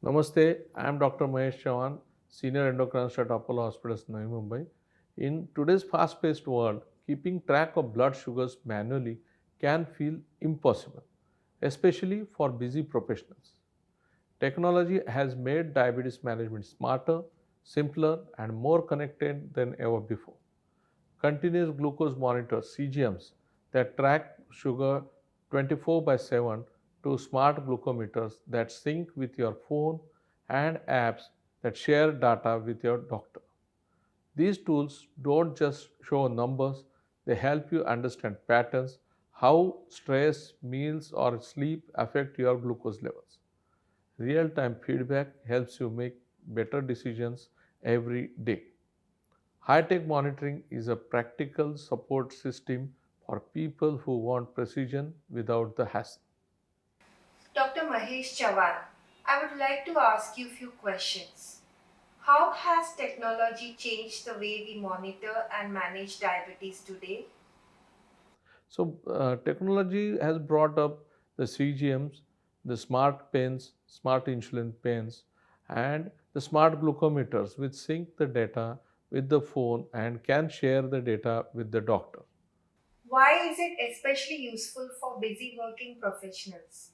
Namaste, I am Dr. Mahesh Chavan, Senior Endocrinologist at Apollo Hospitals, Navi Mumbai. In today's fast paced world, keeping track of blood sugars manually can feel impossible, especially for busy professionals. Technology has made diabetes management smarter, simpler, and more connected than ever before. Continuous glucose monitors (CGMs) that track sugar 24 by 7 to smart glucometers that sync with your phone and apps that share data with your doctor. These tools don't just show numbers, they help you understand patterns, how stress, meals, or sleep affect your glucose levels. Real time feedback helps you make better decisions every day. High-tech monitoring is a practical support system for people who want precision without the hassle. Dr. Mahesh Chavan, I would like to ask you a few questions. How has technology changed the way we monitor and manage diabetes today? Technology has brought up the CGMs, the smart pens, smart insulin pens, and the smart glucometers which sync the data with the phone and can share the data with the doctor. Why is it especially useful for busy working professionals?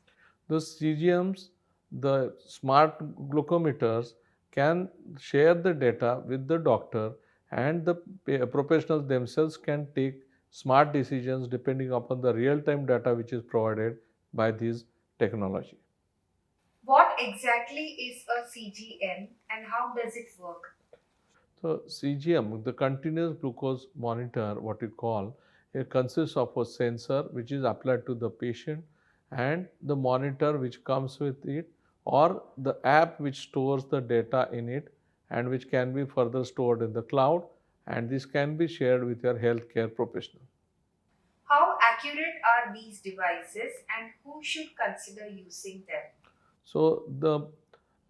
The CGMs, the smart glucometers, can share the data with the doctor, and the professionals themselves can take smart decisions depending upon the real time data which is provided by this technology. What exactly is a CGM and how does it work? So CGM, the continuous glucose monitor, what you call, it consists of a sensor which is applied to the patient and the monitor which comes with it, or the app which stores the data in it and which can be further stored in the cloud, and this can be shared with your healthcare professional. How accurate are these devices and who should consider using them?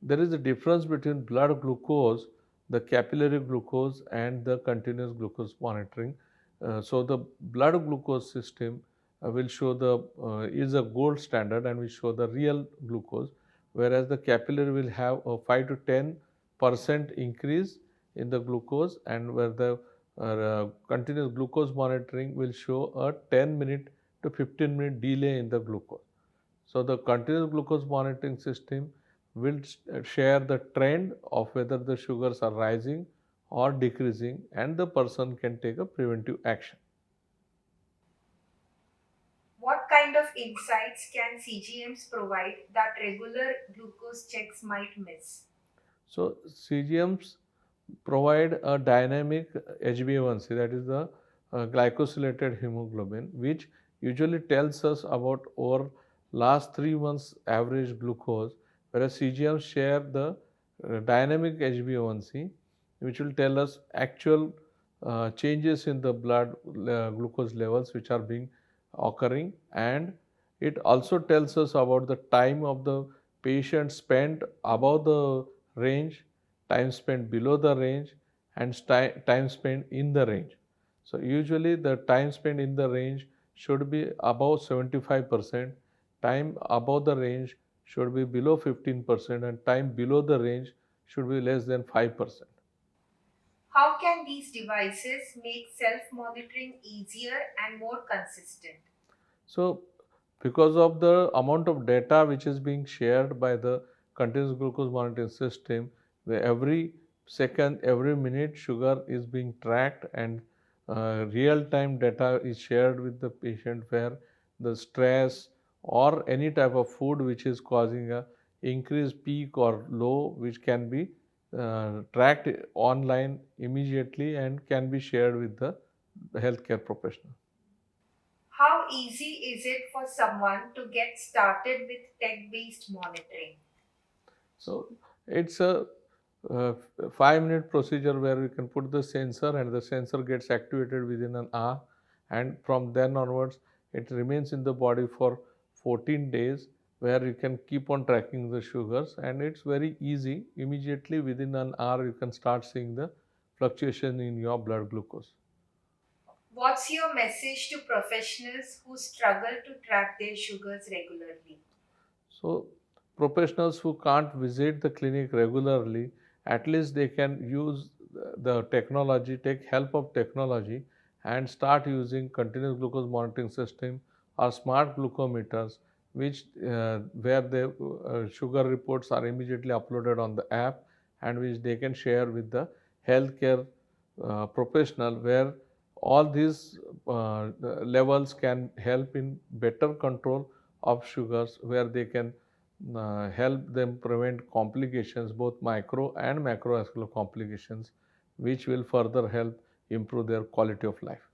There is a difference between blood glucose, the capillary glucose, and the continuous glucose monitoring. The blood glucose system will show the is a gold standard and will show the real glucose, whereas the capillary will have a 5 to 10% increase in the glucose, and where the continuous glucose monitoring will show a 10-minute to 15-minute delay in the glucose. So the continuous glucose monitoring system will share the trend of whether the sugars are rising or decreasing, and the person can take a preventive action. What kind of insights can CGMs provide that regular glucose checks might miss? So CGMs provide a dynamic HbA1c, that is the glycosylated hemoglobin, which usually tells us about our last 3 months average glucose, whereas CGMs share the dynamic HbA1c, which will tell us actual changes in the blood glucose levels which are being occurring, and it also tells us about the time of the patient spent above the range, time spent below the range, and time spent in the range. So usually the time spent in the range should be above 75%, time above the range should be below 15%, and time below the range should be less than 5%. How can these devices make self monitoring easier and more consistent? So, because of the amount of data which is being shared by the continuous glucose monitoring system, where every second, every minute sugar is being tracked, and real-time data is shared with the patient, where the stress or any type of food which is causing a increased peak or low, which can be tracked online immediately and can be shared with the healthcare professional. How easy is it for someone to get started with tech based monitoring? So it's a 5 minute procedure where we can put the sensor, and the sensor gets activated within an hour, and from then onwards it remains in the body for 14 days, where you can keep on tracking the sugars, and it's very easy. Immediately within an hour you can start seeing the fluctuation in your blood glucose. What's your message to professionals who struggle to track their sugars regularly? So professionals who can't visit the clinic regularly, at least they can use the technology, take help of technology, and start using continuous glucose monitoring system or smart glucometers, which where the sugar reports are immediately uploaded on the app, and which they can share with the healthcare professional, where all these levels can help in better control of sugars, where they can help them prevent complications, both micro and macrovascular complications, which will further help improve their quality of life.